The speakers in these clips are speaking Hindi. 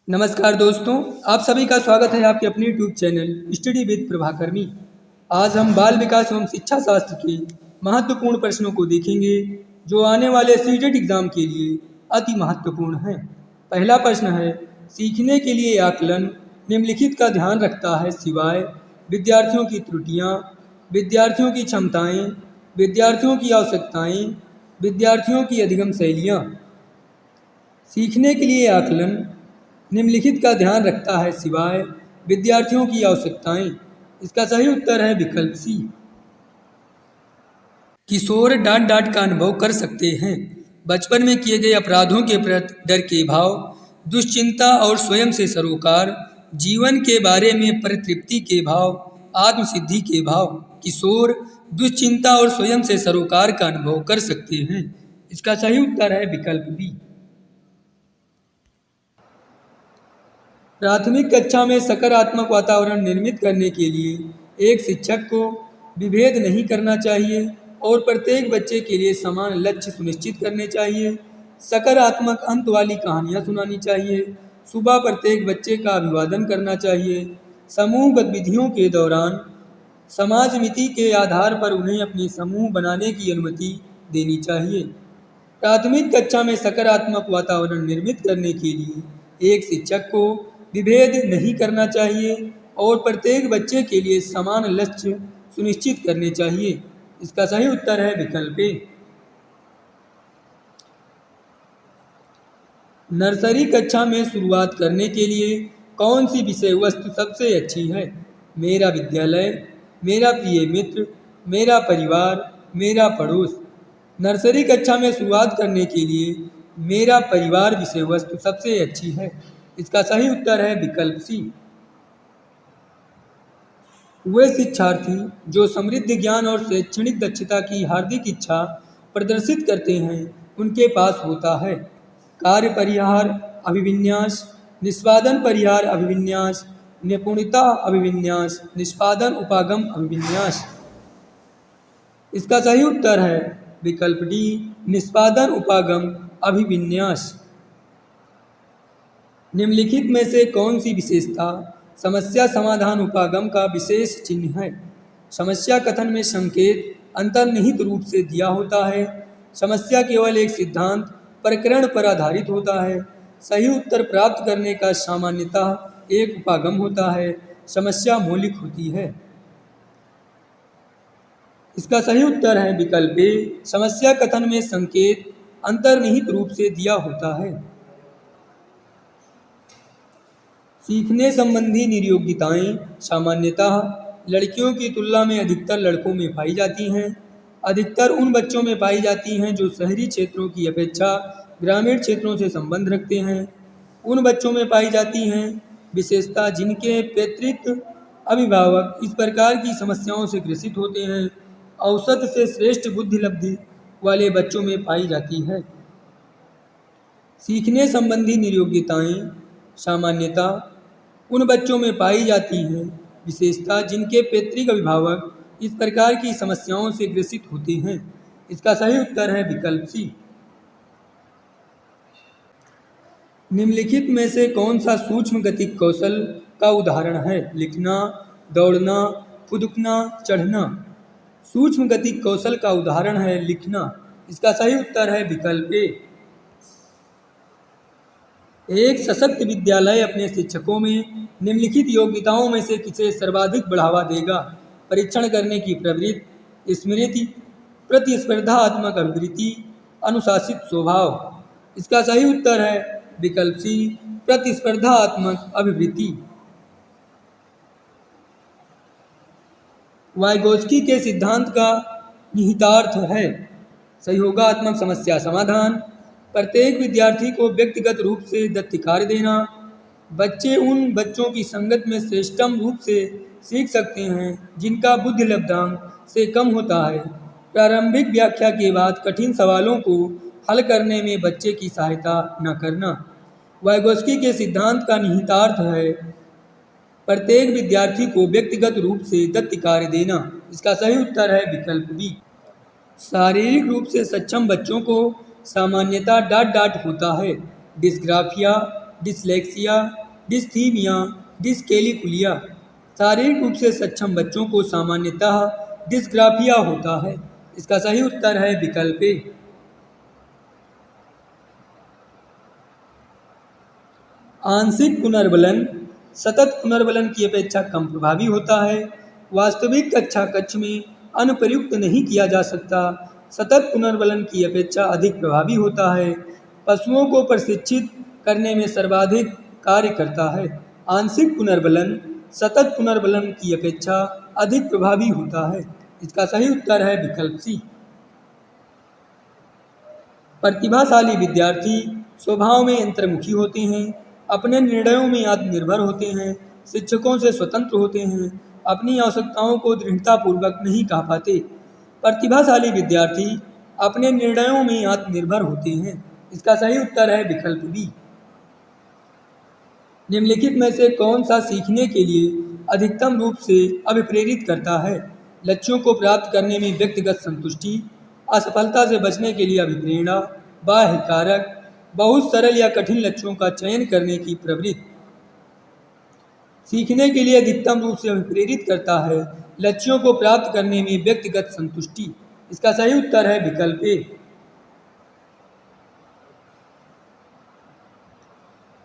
नमस्कार दोस्तों, आप सभी का स्वागत है आपके अपने YouTube channel study with Prabhakar में। आज हम बाल विकास एवं शिक्षा शास्त्र के महत्वपूर्ण प्रश्नों को देखेंगे जो आने वाले सीटेट एग्जाम के लिए अति महत्वपूर्ण हैं। पहला प्रश्न है, सीखने के लिए आकलन निम्नलिखित का ध्यान रखता है सिवाय विद्यार्थियों की त्रुटियाँ, विद्यार्थियों की क्षमताएँ, विद्यार्थियों की आवश्यकताएँ, विद्यार्थियों की अधिगम शैलियाँ। सीखने के लिए आकलन निम्नलिखित का ध्यान रखता है सिवाय विद्यार्थियों की आवश्यकताएं। इसका सही उत्तर है विकल्प सी। किशोर डांट डांट का अनुभव कर सकते हैं। बचपन में किए गए अपराधों के प्रति डर के भाव, दुश्चिंता और स्वयं से सरोकार, जीवन के बारे में परितृप्ति के भाव, आत्मसिद्धि के भाव। किशोर दुश्चिंता और स्वयं से सरोकार का अनुभव कर सकते हैं। इसका सही उत्तर है विकल्प बी। प्राथमिक कक्षा में सकारात्मक वातावरण निर्मित करने के लिए एक शिक्षक को विभेद नहीं करना चाहिए और प्रत्येक बच्चे के लिए समान लक्ष्य सुनिश्चित करने चाहिए। सकारात्मक अंत वाली कहानियाँ सुनानी चाहिए। सुबह प्रत्येक बच्चे का अभिवादन करना चाहिए। समूह गतिविधियों के दौरान समाज मिति के आधार पर उन्हें अपने समूह बनाने की अनुमति देनी चाहिए। प्राथमिक कक्षा में सकारात्मक वातावरण निर्मित करने के लिए एक शिक्षक को विभेद नहीं करना चाहिए और प्रत्येक बच्चे के लिए समान लक्ष्य सुनिश्चित करने चाहिए। इसका सही उत्तर है विकल्प ए। नर्सरी कक्षा में शुरुआत करने के लिए कौन सी विषय वस्तु सबसे अच्छी है? मेरा विद्यालय, मेरा प्रिय मित्र, मेरा परिवार, मेरा पड़ोस। नर्सरी कक्षा में शुरुआत करने के लिए मेरा परिवार विषय वस्तु सबसे अच्छी है। इसका सही उत्तर है विकल्प सी। वे शिक्षार्थी जो समृद्ध ज्ञान और शैक्षणिक दक्षता की हार्दिक इच्छा प्रदर्शित करते हैं उनके पास होता है कार्य परिहार अभिविन्यास, निष्पादन परिहार अभिविन्यास, निपुणता अभिविन्यास, निष्पादन उपागम अभिविन्यास। इसका सही उत्तर है विकल्प डी, निष्पादन उपागम अभिविन्यास। निम्नलिखित में से कौन सी विशेषता समस्या समाधान उपागम का विशेष चिन्ह है? समस्या कथन में संकेत अंतर्निहित रूप से दिया होता है। समस्या केवल एक सिद्धांत प्रकरण पर आधारित होता है। सही उत्तर प्राप्त करने का सामान्यतः एक उपागम होता है। समस्या मौलिक होती है। इसका सही उत्तर है विकल्प ए, समस्या कथन में संकेत अंतर्निहित रूप से दिया होता है। सीखने संबंधी नियोग्यताएं सामान्यतः लड़कियों की तुलना में अधिकतर लड़कों में पाई जाती हैं। अधिकतर उन बच्चों में पाई जाती हैं जो शहरी क्षेत्रों की अपेक्षा ग्रामीण क्षेत्रों से संबंध रखते हैं। उन बच्चों में पाई जाती हैं विशेषता जिनके पैतृक अभिभावक इस प्रकार की समस्याओं से ग्रसित होते हैं औसत से श्रेष्ठ बुद्धि लब्धि वाले बच्चों में पाई जाती है। सीखने संबंधी नियोग्यताएं सामान्यतः उन बच्चों में पाई जाती हैं विशेषता जिनके पैतृक अभिभावक इस प्रकार की समस्याओं से ग्रसित होते हैं। इसका सही उत्तर है विकल्प सी। निम्नलिखित में से कौन सा सूक्ष्म गतिक कौशल का उदाहरण है? लिखना, दौड़ना, कूदना, चढ़ना। सूक्ष्म गतिक कौशल का उदाहरण है लिखना। इसका सही उत्तर है विकल्प ए। एक सशक्त विद्यालय अपने शिक्षकों में निम्नलिखित योग्यताओं में से किसे सर्वाधिक बढ़ावा देगा? परीक्षण करने की प्रवृत्ति, स्मृति, प्रतिस्पर्धात्मक अभिवृत्ति, अनुशासित स्वभाव। इसका सही उत्तर है विकल्प सी, प्रतिस्पर्धात्मक अभिवृत्ति। वाइगोत्स्की के सिद्धांत का निहितार्थ है सहयोगात्मक समस्या समाधान, प्रत्येक विद्यार्थी को व्यक्तिगत रूप से दत्त कार्य देना, बच्चे उन बच्चों की संगत में श्रेष्ठतम रूप से सीख सकते हैं जिनका बुद्धि लब्धांक से कम होता है, प्रारंभिक व्याख्या के बाद कठिन सवालों को हल करने में बच्चे की सहायता न करना। वाइगोत्स्की के सिद्धांत का निहितार्थ है प्रत्येक विद्यार्थी को व्यक्तिगत रूप से दत्त कार्य देना। इसका सही उत्तर है विकल्प बी। शारीरिक रूप से सक्षम बच्चों को सामान्यतः डांट डांट होता है। Dysgraphia, dyslexia, dysthymia, dyscalculia. शारीरिक रूप से सक्षम बच्चों को सामान्यतः डिस्ग्राफिया होता है। इसका सही उत्तर है विकल्प ए। आंशिक पुनर्बलन सतत पुनर्बलन की अपेक्षा कम प्रभावी होता है। वास्तविक कक्षा कक्ष में अनुप्रयुक्त नहीं किया जा सकता। सतत पुनर्बलन की अपेक्षा अधिक प्रभावी होता है। पशुओं को प्रशिक्षित करने में सर्वाधिक कार्य करता है। आंशिक पुनर्बलन सतत पुनर्बलन की अपेक्षा अधिक प्रभावी होता है। इसका सही उत्तर है विकल्प सी। प्रतिभाशाली विद्यार्थी स्वभाव में अंतर्मुखी होते हैं, अपने निर्णयों में आत्मनिर्भर होते हैं, शिक्षकों से स्वतंत्र होते हैं, अपनी आवश्यकताओं को दृढ़तापूर्वक नहीं कह पाते। प्रतिभाशाली विद्यार्थी अपने निर्णयों में आत्मनिर्भर होते हैं। इसका सही उत्तर है विकल्प बी। निम्नलिखित में से कौन सा सीखने के लिए अधिकतम रूप से अभिप्रेरित करता है? लक्ष्यों को प्राप्त करने में व्यक्तिगत संतुष्टि, असफलता से बचने के लिए अभिप्रेरणा, बाह्य कारक, बहुत सरल या कठिन लक्ष्यों का चयन करने की प्रवृत्ति। सीखने के लिए अधिकतम रूप से अभिप्रेरित करता है लक्ष्यों को प्राप्त करने में व्यक्तिगत संतुष्टि। इसका सही उत्तर है विकल्प ए।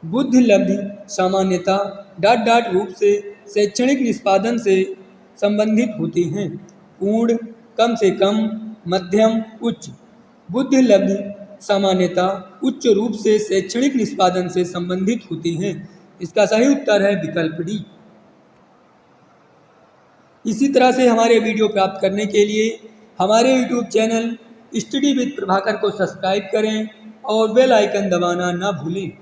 बुद्धि लब्धि सामान्यता रूप से शैक्षणिक निष्पादन से संबंधित होते हैं। पूर्ण, कम से कम, मध्यम, उच्च। बुद्धि लब्धि सामान्यता उच्च रूप से शैक्षणिक निष्पादन से संबंधित होते हैं। इसका सही उत्तर है विकल्प डी। इसी तरह से हमारे वीडियो प्राप्त करने के लिए हमारे YouTube channel study with Prabhakar को सब्सक्राइब करें और बेल आइकन दबाना ना भूलें।